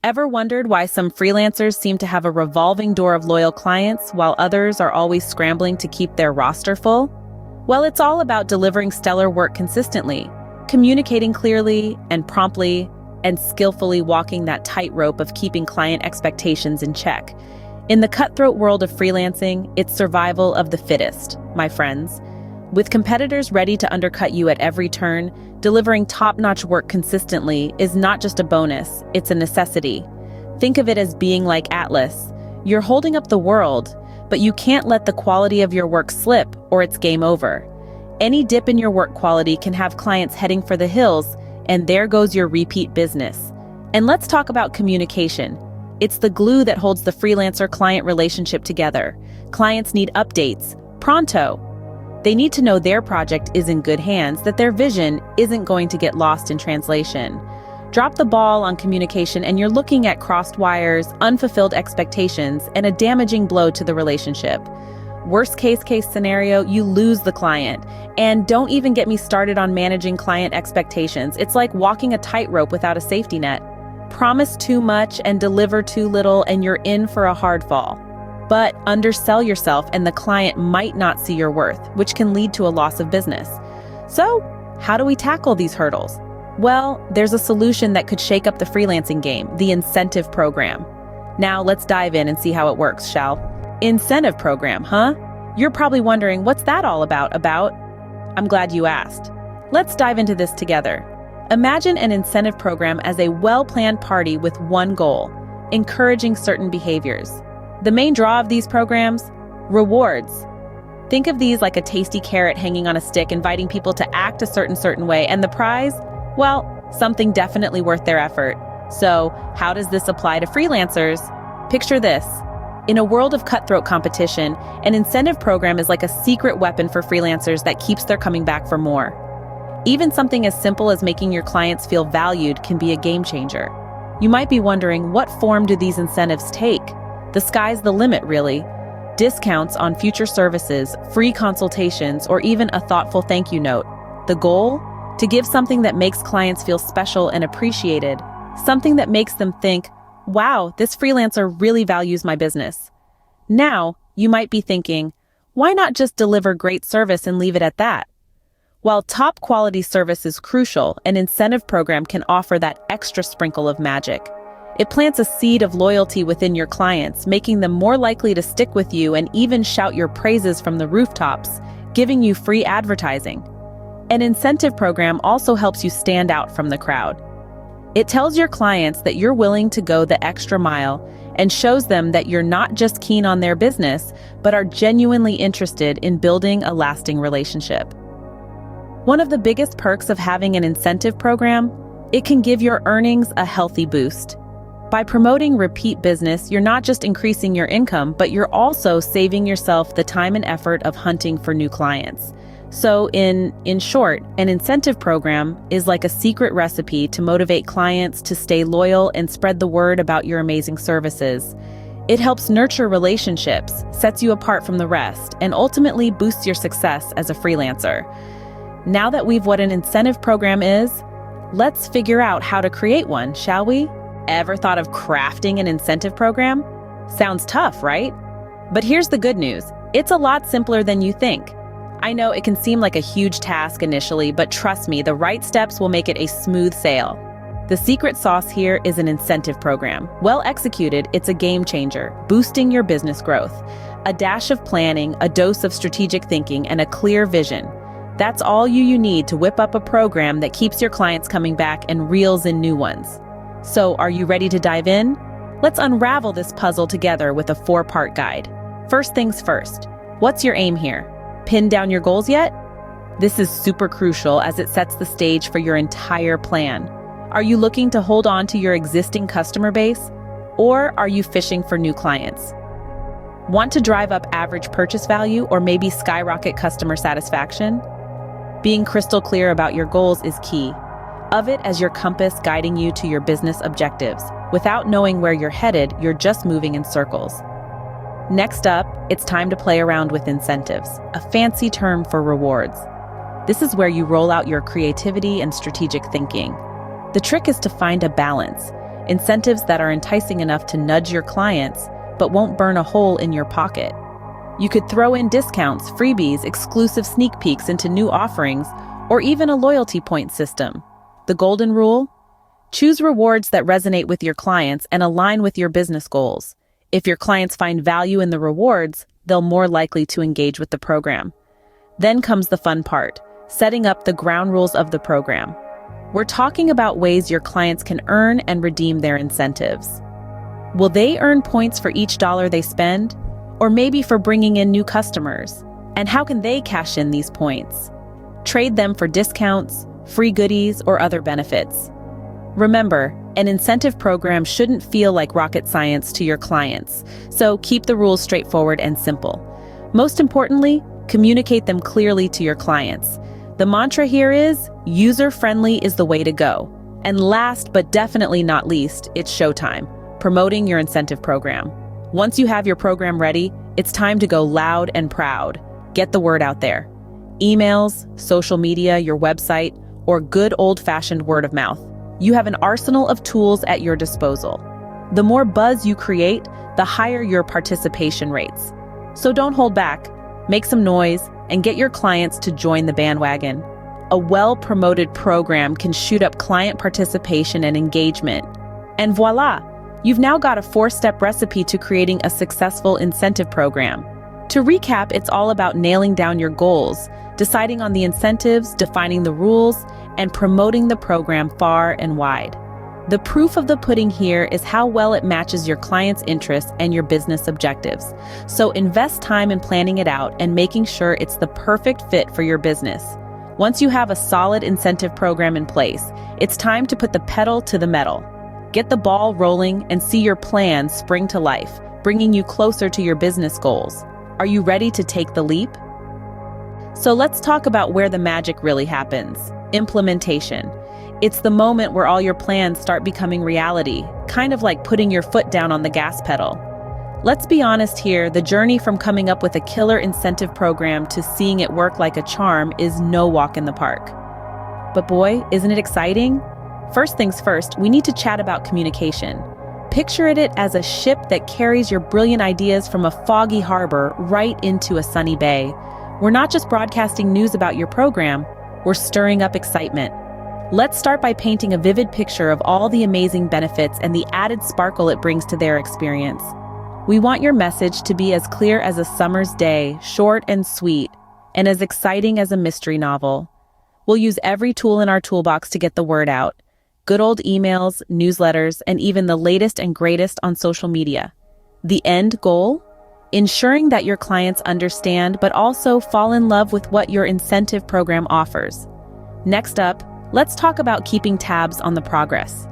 Ever wondered why some freelancers seem to have a revolving door of loyal clients while others are always scrambling to keep their roster full? Well, it's all about delivering stellar work consistently, communicating clearly and promptly, and skillfully walking that tightrope of keeping client expectations in check. In the cutthroat world of freelancing, it's survival of the fittest, my friends. With competitors ready to undercut you at every turn, delivering top-notch work consistently is not just a bonus, it's a necessity. Think of it as being like Atlas. You're holding up the world, but you can't let the quality of your work slip or it's game over. Any dip in your work quality can have clients heading for the hills, and there goes your repeat business. And let's talk about communication. It's the glue that holds the freelancer-client relationship together. Clients need updates, pronto. They need to know their project is in good hands, that their vision isn't going to get lost in translation. Drop the ball on communication and you're looking at crossed wires, unfulfilled expectations, and a damaging blow to the relationship. Worst case scenario, you lose the client. And don't even get me started on managing client expectations. It's like walking a tightrope without a safety net. Promise too much and deliver too little and you're in for a hard fall. But undersell yourself and the client might not see your worth, which can lead to a loss of business. So, how do we tackle these hurdles? Well, there's a solution that could shake up the freelancing game, the incentive program. Now, let's dive in and see how it works, shall? Incentive program, huh? You're probably wondering, what's that all about? I'm glad you asked. Let's dive into this together. Imagine an incentive program as a well-planned party with one goal: encouraging certain behaviors. The main draw of these programs? Rewards. Think of these like a tasty carrot hanging on a stick, inviting people to act a certain way, and the prize? Well, something definitely worth their effort. So, how does this apply to freelancers? Picture this. In a world of cutthroat competition, an incentive program is like a secret weapon for freelancers that keeps their coming back for more. Even something as simple as making your clients feel valued can be a game changer. You might be wondering, what form do these incentives take? The sky's the limit, really. Discounts on future services, free consultations, or even a thoughtful thank you note. The goal? To give something that makes clients feel special and appreciated. Something that makes them think, wow, this freelancer really values my business. Now, you might be thinking, why not just deliver great service and leave it at that? While top quality service is crucial, an incentive program can offer that extra sprinkle of magic. It plants a seed of loyalty within your clients, making them more likely to stick with you and even shout your praises from the rooftops, giving you free advertising. An incentive program also helps you stand out from the crowd. It tells your clients that you're willing to go the extra mile and shows them that you're not just keen on their business, but are genuinely interested in building a lasting relationship. One of the biggest perks of having an incentive program, it can give your earnings a healthy boost. By promoting repeat business, you're not just increasing your income, but you're also saving yourself the time and effort of hunting for new clients. So in short, an incentive program is like a secret recipe to motivate clients to stay loyal and spread the word about your amazing services. It helps nurture relationships, sets you apart from the rest, and ultimately boosts your success as a freelancer. Now that we've what an incentive program is, let's figure out how to create one, shall we? Ever thought of crafting an incentive program? Sounds tough, right? But here's the good news. It's a lot simpler than you think. I know it can seem like a huge task initially, but trust me, the right steps will make it a smooth sail. The secret sauce here is an incentive program. Well executed, it's a game changer, boosting your business growth. A dash of planning, a dose of strategic thinking, and a clear vision. That's all you need to whip up a program that keeps your clients coming back and reels in new ones. So, are you ready to dive in? Let's unravel this puzzle together with a 4-part guide. First things first, what's your aim here? Pinned down your goals yet? This is super crucial as it sets the stage for your entire plan. Are you looking to hold on to your existing customer base? Or are you fishing for new clients? Want to drive up average purchase value or maybe skyrocket customer satisfaction? Being crystal clear about your goals is key. Of it as your compass guiding you to your business objectives. Without knowing where you're headed, you're just moving in circles. Next up, it's time to play around with incentives, a fancy term for rewards. This is where you roll out your creativity and strategic thinking. The trick is to find a balance. incentives that are enticing enough to nudge your clients, but won't burn a hole in your pocket. You could throw in discounts, freebies, exclusive sneak peeks into new offerings, or even a loyalty point system. The golden rule? Choose rewards that resonate with your clients and align with your business goals. If your clients find value in the rewards, they'll more likely to engage with the program. Then comes the fun part, setting up the ground rules of the program. We're talking about ways your clients can earn and redeem their incentives. Will they earn points for each dollar they spend? Or maybe for bringing in new customers? And how can they cash in these points? Trade them for discounts, free goodies, or other benefits. Remember, an incentive program shouldn't feel like rocket science to your clients, so keep the rules straightforward and simple. Most importantly, communicate them clearly to your clients. The mantra here is, user-friendly is the way to go. And last but definitely not least, it's showtime, promoting your incentive program. Once you have your program ready, it's time to go loud and proud. Get the word out there. Emails, social media, your website, or good old-fashioned word of mouth. You have an arsenal of tools at your disposal. The more buzz you create, the higher your participation rates. So don't hold back. Make some noise and get your clients to join the bandwagon. A well-promoted program can shoot up client participation and engagement. And voila! You've now got a 4-step recipe to creating a successful incentive program. To recap, it's all about nailing down your goals, deciding on the incentives, defining the rules, and promoting the program far and wide. The proof of the pudding here is how well it matches your client's interests and your business objectives. So invest time in planning it out and making sure it's the perfect fit for your business. Once you have a solid incentive program in place, it's time to put the pedal to the metal. Get the ball rolling and see your plan spring to life, bringing you closer to your business goals. Are you ready to take the leap? So let's talk about where the magic really happens. Implementation. It's the moment where all your plans start becoming reality, kind of like putting your foot down on the gas pedal. Let's be honest here, the journey from coming up with a killer incentive program to seeing it work like a charm is no walk in the park. But boy, isn't it exciting? First things first, we need to chat about communication. Picture it as a ship that carries your brilliant ideas from a foggy harbor right into a sunny bay. We're not just broadcasting news about your program, we're stirring up excitement. Let's start by painting a vivid picture of all the amazing benefits and the added sparkle it brings to their experience. We want your message to be as clear as a summer's day, short and sweet, and as exciting as a mystery novel. We'll use every tool in our toolbox to get the word out. Good old emails, newsletters, and even the latest and greatest on social media. The end goal? Ensuring that your clients understand but also fall in love with what your incentive program offers. Next up, let's talk about keeping tabs on the progress.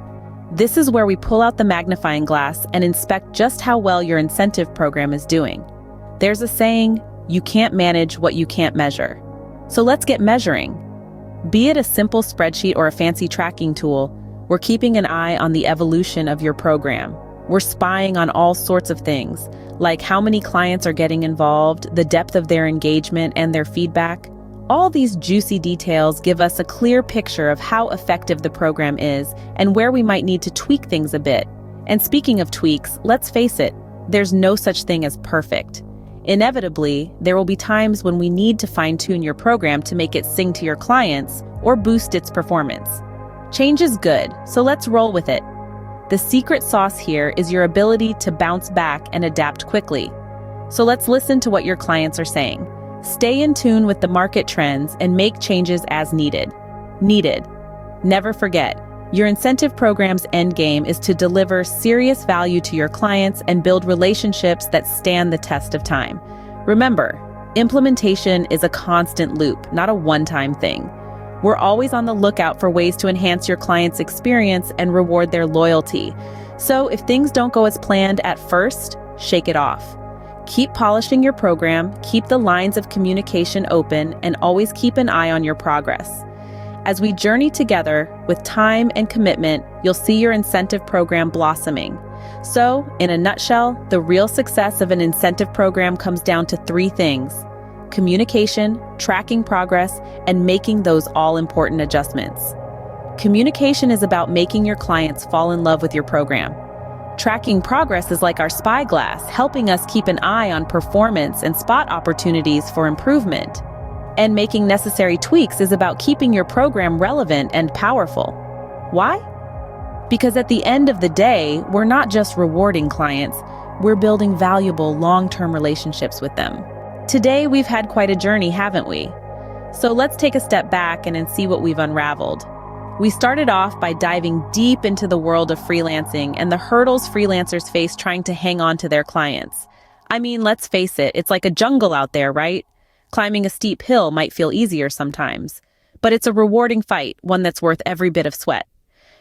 This is where we pull out the magnifying glass and inspect just how well your incentive program is doing. There's a saying, you can't manage what you can't measure. So let's get measuring. Be it a simple spreadsheet or a fancy tracking tool, we're keeping an eye on the evolution of your program. We're spying on all sorts of things, like how many clients are getting involved, the depth of their engagement and their feedback. All these juicy details give us a clear picture of how effective the program is and where we might need to tweak things a bit. And speaking of tweaks, let's face it, there's no such thing as perfect. Inevitably, there will be times when we need to fine-tune your program to make it sing to your clients or boost its performance. Change is good, so let's roll with it. The secret sauce here is your ability to bounce back and adapt quickly. So let's listen to what your clients are saying. Stay in tune with the market trends and make changes as needed. Never forget, your incentive program's endgame is to deliver serious value to your clients and build relationships that stand the test of time. Remember, implementation is a constant loop, not a one-time thing. We're always on the lookout for ways to enhance your client's experience and reward their loyalty. So if things don't go as planned at first, shake it off. Keep polishing your program, keep the lines of communication open, and always keep an eye on your progress. As we journey together with time and commitment, you'll see your incentive program blossoming. So, in a nutshell, the real success of an incentive program comes down to 3 things: communication, tracking progress, and making those all-important adjustments. Communication is about making your clients fall in love with your program. Tracking progress is like our spyglass, helping us keep an eye on performance and spot opportunities for improvement. And making necessary tweaks is about keeping your program relevant and powerful. Why? Because at the end of the day, we're not just rewarding clients, we're building valuable long-term relationships with them. Today, we've had quite a journey, haven't we? So let's take a step back and see what we've unraveled. We started off by diving deep into the world of freelancing and the hurdles freelancers face trying to hang on to their clients. I mean, let's face it, it's like a jungle out there, right? Climbing a steep hill might feel easier sometimes, but it's a rewarding fight, one that's worth every bit of sweat.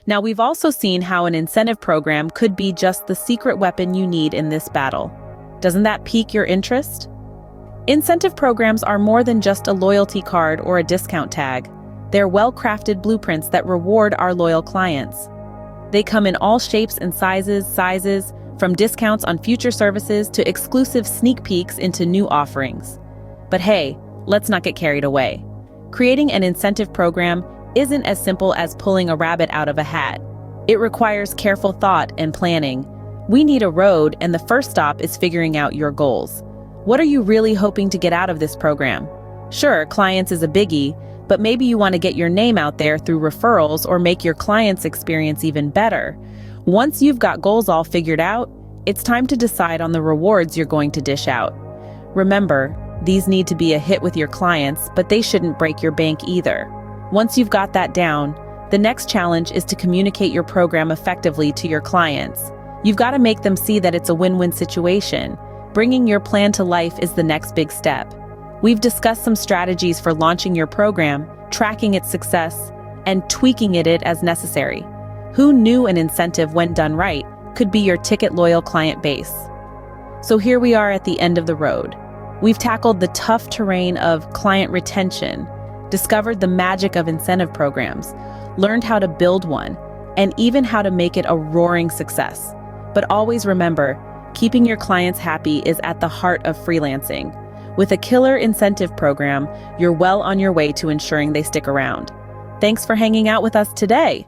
Now, we've also seen how an incentive program could be just the secret weapon you need in this battle. Doesn't that pique your interest? Incentive programs are more than just a loyalty card or a discount tag. They're well-crafted blueprints that reward our loyal clients. They come in all shapes and sizes, from discounts on future services to exclusive sneak peeks into new offerings. But hey, let's not get carried away. Creating an incentive program isn't as simple as pulling a rabbit out of a hat. It requires careful thought and planning. We need a road, and the first stop is figuring out your goals. What are you really hoping to get out of this program? Sure, clients is a biggie, but maybe you want to get your name out there through referrals or make your clients' experience even better. Once you've got goals all figured out, it's time to decide on the rewards you're going to dish out. Remember, these need to be a hit with your clients, but they shouldn't break your bank either. Once you've got that down, the next challenge is to communicate your program effectively to your clients. You've got to make them see that it's a win-win situation. Bringing your plan to life is the next big step. We've discussed some strategies for launching your program, tracking its success, and tweaking it as necessary. Who knew an incentive, when done right, could be your ticket-loyal client base? So here we are at the end of the road. We've tackled the tough terrain of client retention, discovered the magic of incentive programs, learned how to build one, and even how to make it a roaring success. But always remember, keeping your clients happy is at the heart of freelancing. With a killer incentive program, you're well on your way to ensuring they stick around. Thanks for hanging out with us today.